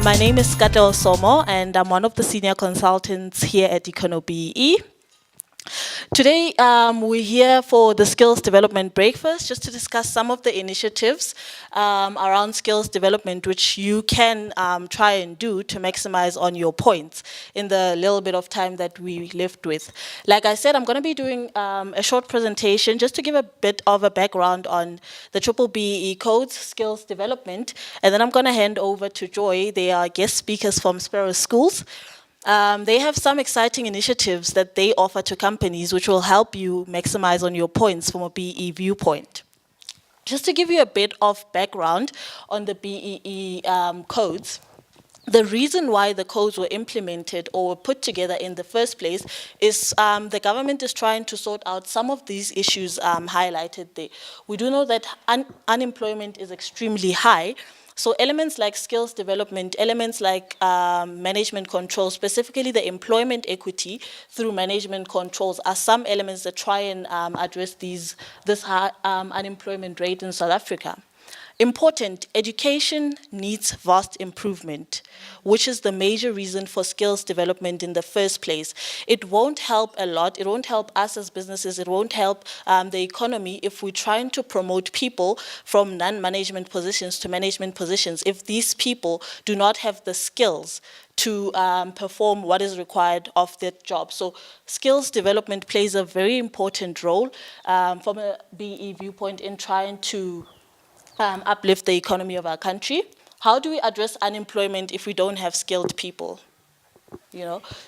My name is Kato Somo, and I'm one of the senior consultants here at EconoBEE. Today, we're here for the Skills Development Breakfast, just to discuss some of the initiatives around skills development, which you can try and do to maximize on your points in the little bit of time that we left with. Like I said, I'm going to be doing a short presentation just to give a bit of a background on the BBBEE codes, skills development, and then I'm going to hand over to Joy. They are guest speakers from Sparrow Schools. They have some exciting initiatives that they offer to companies which will help you maximize on your points from a BE viewpoint. Just to give you a bit of background on the BEE codes, the reason why the codes were implemented or were put together in the first place is the government is trying to sort out some of these issues highlighted there. We do know that unemployment is extremely high. So elements like skills development, elements like management control, specifically the employment equity through management controls, are some elements that try and address this high unemployment rate in South Africa. Important, education needs vast improvement, which is the major reason for skills development in the first place. It won't help a lot, it won't help us as businesses, it won't help the economy if we're trying to promote people from non-management positions to management positions, if these people do not have the skills to perform what is required of their job. So skills development plays a very important role from a BE viewpoint in trying to uplift the economy of our country. How do we address unemployment if we don't have skilled people?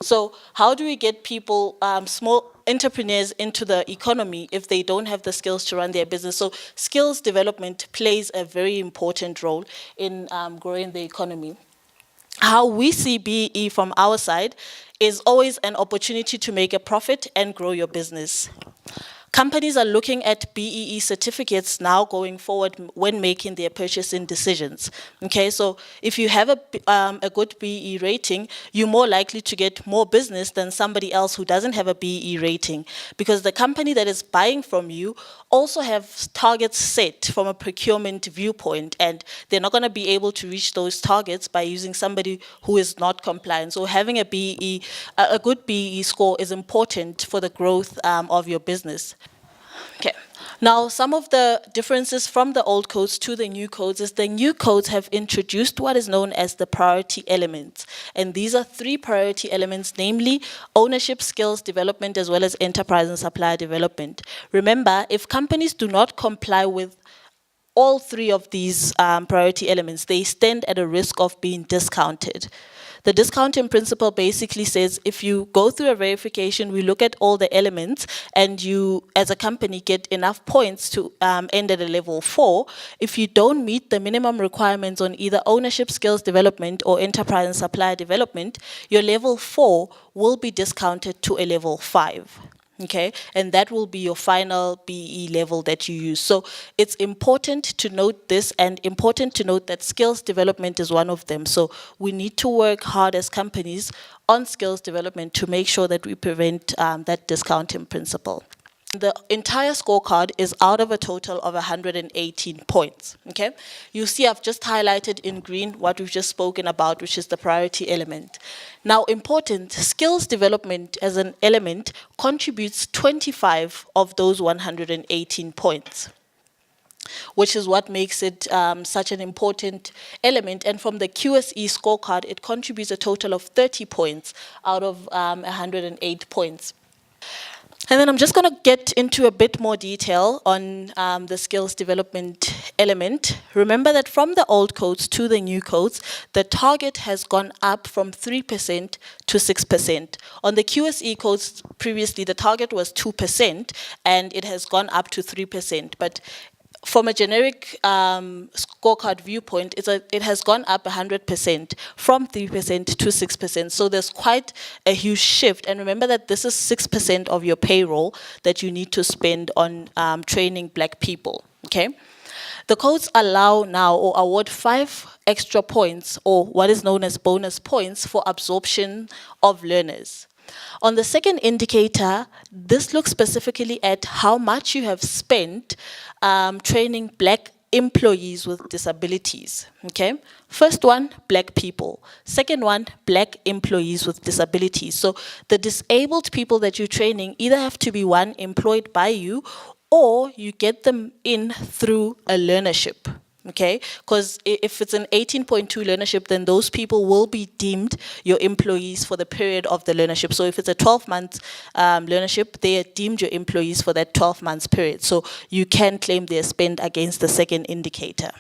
So how do we get people, small entrepreneurs, into the economy if they don't have the skills to run their business? So skills development plays a very important role in growing the economy. How we see BE from our side is always an opportunity to make a profit and grow your business. Companies are looking at BEE certificates now going forward when making their purchasing decisions. Okay, so if you have a good BEE rating, you're more likely to get more business than somebody else who doesn't have a BEE rating, because the company that is buying from you also have targets set from a procurement viewpoint, and they're not going to be able to reach those targets by using somebody who is not compliant. So having a good BEE score is important for the growth of your business. Okay. Now, some of the differences from the old codes to the new codes is the new codes have introduced what is known as the priority elements. And these are 3 priority elements, namely ownership, skills development, as well as enterprise and supplier development. Remember, if companies do not comply with all 3 of these priority elements, they stand at a risk of being discounted. The discounting principle basically says if you go through a verification, we look at all the elements, and you, as a company, get enough points to end at a level 4. If you don't meet the minimum requirements on either ownership, skills development, or enterprise and supplier development, your level 4 will be discounted to a level 5. Okay, and that will be your final BE level that you use. So it's important to note this, and important to note that skills development is one of them. So we need to work hard as companies on skills development to make sure that we prevent that discounting principle. The entire scorecard is out of a total of 118 points, okay? You see I've just highlighted in green what we've just spoken about, which is the priority element. Now, important, skills development as an element contributes 25 of those 118 points, which is what makes it such an important element. And from the QSE scorecard, it contributes a total of 30 points out of 108 points. And then I'm just going to get into a bit more detail on the skills development element. Remember that from the old codes to the new codes, the target has gone up from 3% to 6%. On the QSE codes previously, the target was 2%, and it has gone up to 3%. But from a generic scorecard viewpoint, it has gone up 100% from 3% to 6%. So there's quite a huge shift. And remember that this is 6% of your payroll that you need to spend on training black people, okay? The codes allow now or award 5 extra points, or what is known as bonus points, for absorption of learners. On the second indicator, this looks specifically at how much you have spent training black employees with disabilities, okay? First one, Black people. Second one, Black employees with disabilities. So the disabled people that you're training either have to be, one, employed by you, or you get them in through a learnership. Okay, because if it's an 18.2 learnership, then those people will be deemed your employees for the period of the learnership. So if it's a 12-month learnership, they are deemed your employees for that 12 months period. So you can claim their spend against the second indicator.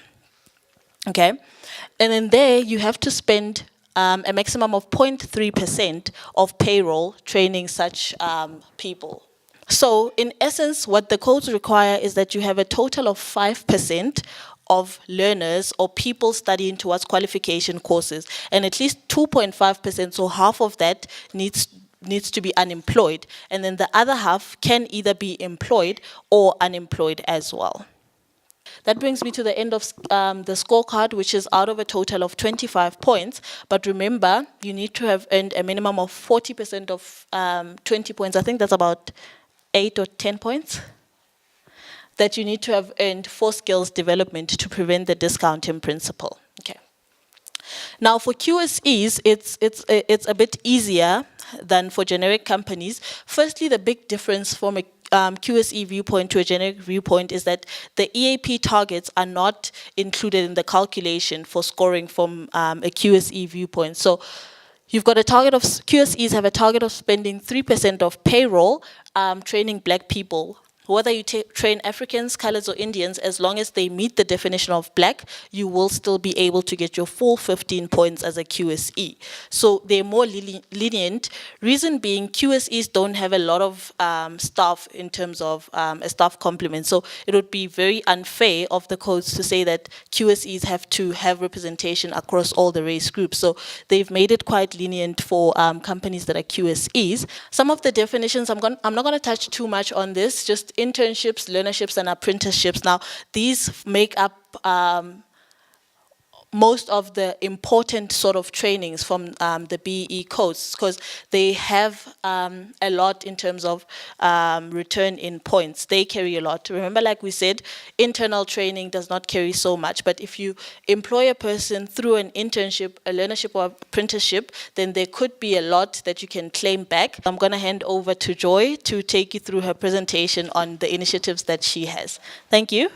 Okay, and then there you have to spend a maximum of 0.3% of payroll training such people. So in essence, what the codes require is that you have a total of 5% of learners or people studying towards qualification courses, and at least 2.5%, so half of that needs to be unemployed, and then the other half can either be employed or unemployed as well. That brings me to the end of the scorecard, which is out of a total of 25 points. But remember, you need to have earned a minimum of 40% of 20 points. I think that's about 8 or 10 points that you need to have earned for skills development to prevent the discounting principle. Okay. Now for QSEs, it's a bit easier than for generic companies. Firstly, the big difference from a QSE viewpoint to a generic viewpoint is that the EAP targets are not included in the calculation for scoring from a QSE viewpoint. So you've got a target of, QSEs have a target of spending 3% of payroll training Black people. Whether you train Africans, colors, or Indians, as long as they meet the definition of Black, you will still be able to get your full 15 points as a QSE. So they're more lenient. Reason being, QSEs don't have a lot of staff in terms of a staff complement. So it would be very unfair of the codes to say that QSEs have to have representation across all the race groups. So they've made it quite lenient for companies that are QSEs. Some of the definitions, I'm not going to touch too much on this, just internships, learnerships, and apprenticeships. Now, these make up most of the important sort of trainings from the BEE codes, because they have a lot in terms of return in points. They carry a lot. Remember, like we said, internal training does not carry so much, but if you employ a person through an internship, a learnership, or apprenticeship, then there could be a lot that you can claim back. I'm going to hand over to Joy to take you through her presentation on the initiatives that she has. Thank you.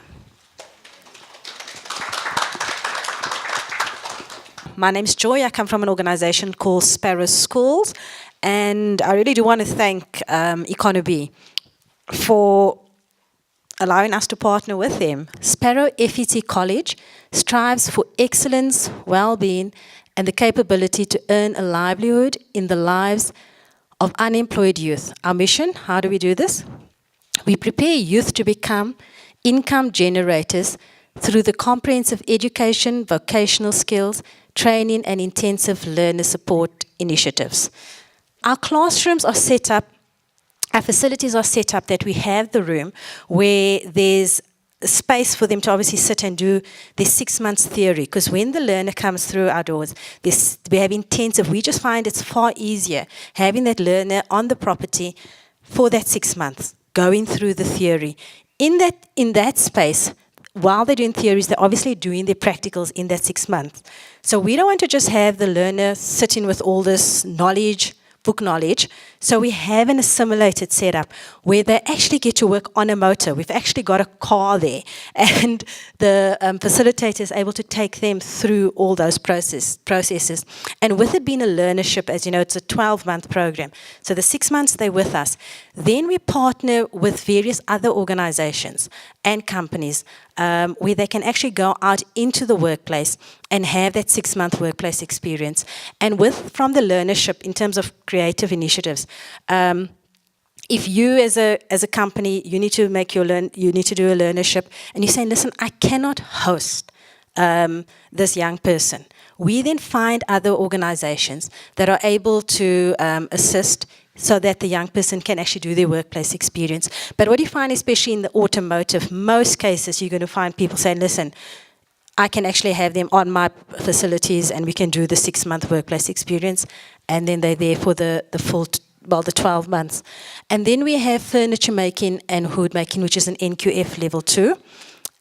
My name's Joy. I come from an organization called Sparrow Schools, and I really do want to thank EconoBEE for allowing us to partner with them. Sparrow FET College strives for excellence, well-being, and the capability to earn a livelihood in the lives of unemployed youth. Our mission, how do we do this? We prepare youth to become income generators through the comprehensive education, vocational skills, training, and intensive learner support initiatives. Our classrooms are set up, our facilities are set up that we have the room where there's space for them to obviously sit and do their 6 months theory, because when the learner comes through our doors, we have intensive, we just find it's far easier having that learner on the property for that 6 months, going through the theory. In that space, while they're doing theories, they're obviously doing their practicals in that 6 months. So we don't want to just have the learner sitting with all this knowledge, book knowledge. So we have an assimilated setup where they actually get to work on a motor. We've actually got a car there, and the facilitator is able to take them through all those processes. And with it being a learnership, as you know, it's a 12-month program. So the 6 months they're with us. Then we partner with various other organizations and companies where they can actually go out into the workplace and have that 6-month workplace experience. And from the learnership, in terms of creative initiatives, if you as a company, you need to do a learnership, and you're saying, listen, I cannot host this young person. We then find other organizations that are able to assist so that the young person can actually do their workplace experience. But what you find, especially in the automotive, most cases you're going to find people saying, listen, I can actually have them on my facilities and we can do the 6-month workplace experience, and then they're there for the full, the 12 months. And then we have furniture making and hood making, which is an NQF level 2.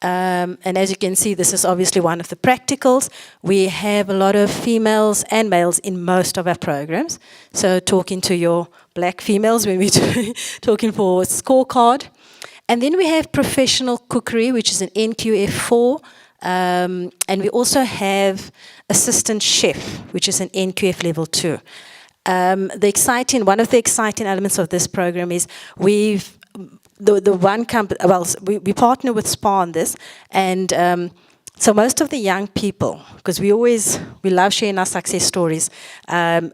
And as you can see, this is obviously one of the practicals. We have a lot of females and males in most of our programs. So talking to your black females when we're talking for scorecard. And then we have professional cookery, which is an NQF4. And we also have assistant chef, which is an NQF level 2. One of the exciting elements of this program is the one company, well, we partner with SPA on this, and so most of the young people, because we love sharing our success stories,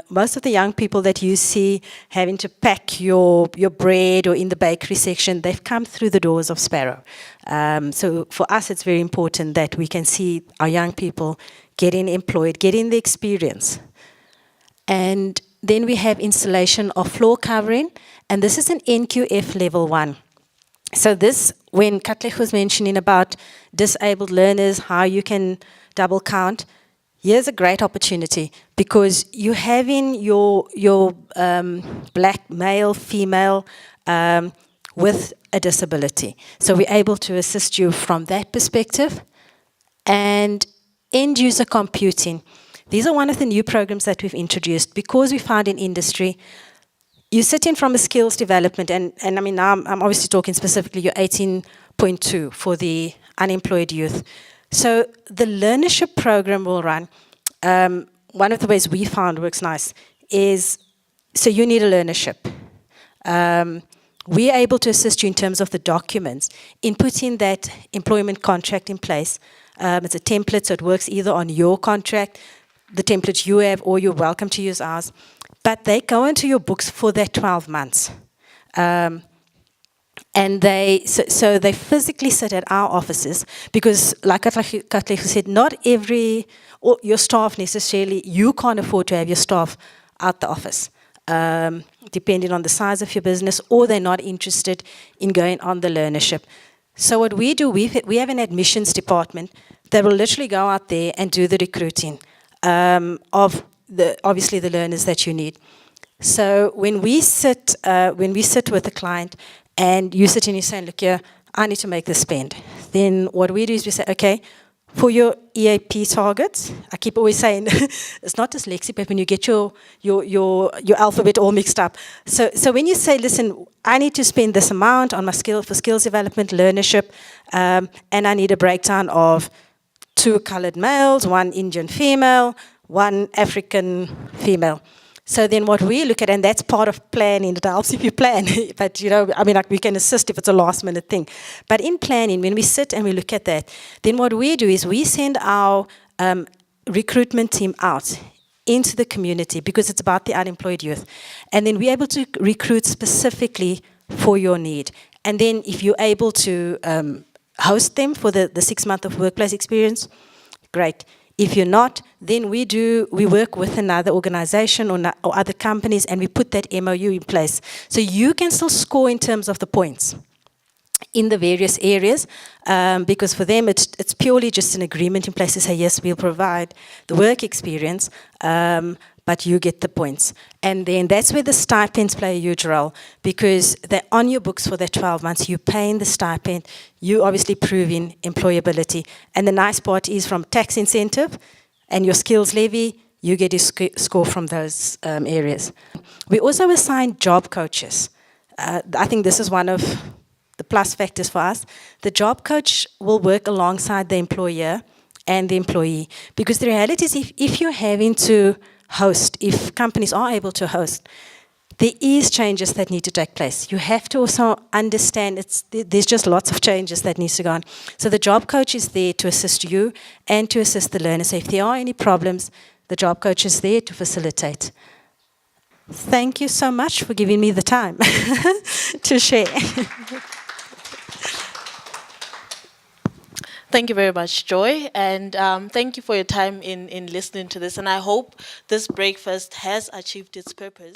most of the young people that you see having to pack your bread or in the bakery section, they've come through the doors of Sparrow. So for us, it's very important that we can see our young people getting employed, getting the experience. And then we have installation of floor covering, and this is an NQF level 1. So this, when Katlech was mentioning about disabled learners, how you can double count, here's a great opportunity because you're having your black male, female with a disability. So we're able to assist you from that perspective. And end user computing. These are one of the new programs that we've introduced because we found in industry, you sit in from a skills development, and I mean, now I'm obviously talking specifically your 18.2 for the unemployed youth. So the learnership program will run. One of the ways we found works nice is, so you need a learnership. We're able to assist you in terms of the documents, in putting that employment contract in place. It's a template, so it works either on your contract, the template you have, or you're welcome to use ours. But they go into your books for that 12 months. And they physically sit at our offices because, like Katlech said, not your staff necessarily, you can't afford to have your staff out the office, depending on the size of your business, or they're not interested in going on the learnership. So what we do, we have an admissions department that will literally go out there and do the recruiting of obviously the learners that you need. So when we sit with a client and you sit and you're saying, look here, I need to make this spend. Then what we do is we say, okay, for your EAP targets, I keep always saying, it's not dyslexia, but when you get your alphabet all mixed up. So when you say, listen, I need to spend this amount on my for skills development, learnership, and I need a breakdown of 2 colored males, 1 Indian female, 1 African female. So then what we look at, and that's part of planning, it helps if you plan, but I mean, like, we can assist if it's a last minute thing. But in planning, when we sit and we look at that, then what we do is we send our recruitment team out into the community because it's about the unemployed youth. And then we're able to recruit specifically for your need. And then if you're able to host them for the 6 months of workplace experience, great. If you're not, then we work with another organization or other companies, and we put that MOU in place. So you can still score in terms of the points in the various areas, because for them it's purely just an agreement in place to say, yes, we'll provide the work experience, but you get the points. And then that's where the stipends play a huge role, because they're on your books for that 12 months. You're paying the stipend. You're obviously proving employability. And the nice part is, from tax incentive and your skills levy, you get a score from those areas. We also assign job coaches. I think this is one of the plus factors for us. The job coach will work alongside the employer and the employee, because the reality is, if you're having to host, if companies are able to host, there is changes that need to take place. You have to also understand there's just lots of changes that needs to go on. So the job coach is there to assist you and to assist the learner. So if there are any problems, the job coach is there to facilitate. Thank you so much for giving me the time to share. Thank you very much, Joy, and thank you for your time in listening to this. And I hope this breakfast has achieved its purpose.